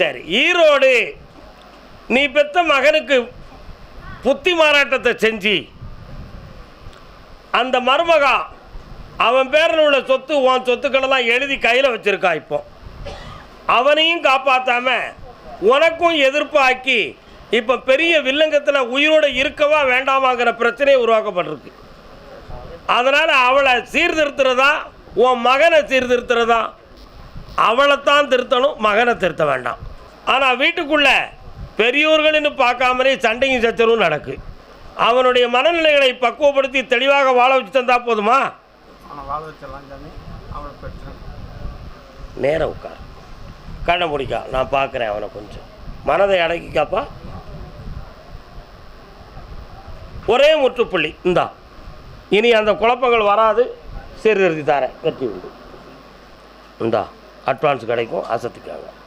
சரி. ஈரோடு நீ பெற்ற மகனுக்கு புத்தி மாறாட்டத்தை செஞ்சு அந்த மருமகா அவன் பேரில் உள்ள சொத்து உன் சொத்துக்களெல்லாம் எழுதி கையில் வச்சுருக்கா. இப்போ அவனையும் காப்பாற்றாமல் உனக்கும் எதிர்ப்பாக்கி இப்போ பெரிய வில்லங்கத்தில் உயிரோடு இருக்கவா வேண்டாமாங்கிற பிரச்சனையை உருவாக்கப்பட்டிருக்கு. அதனால் அவளை சீர்திருத்துறதா உன் மகனை சீர்திருத்துறதா? அவளைத்தான் திருத்தணும், மகனை திருத்த வேண்டாம். ஆனால் வீட்டுக்குள்ளே பெரியோர்கள்னு பார்க்காமலே சண்டையும் சச்சரவும் நடக்கு. அவனுடைய மனநிலைகளை பக்குவப்படுத்தி தெளிவாக வாழ வச்சு தந்தா போதுமா? நேரம் உட்கார், கண்ணை முடிக்கா, நான் பார்க்குறேன். அவனை கொஞ்சம் மனதை அடக்கிக்காப்பா. ஒரே முற்றுப்புள்ளி இந்தா, இனி அந்த குழப்பங்கள் வராது, சீர்திருத்தி தரேன், வெற்றி உண்டு. இந்தா அட்வான்ஸ் கிடைக்கும், அசத்துக்காங்க.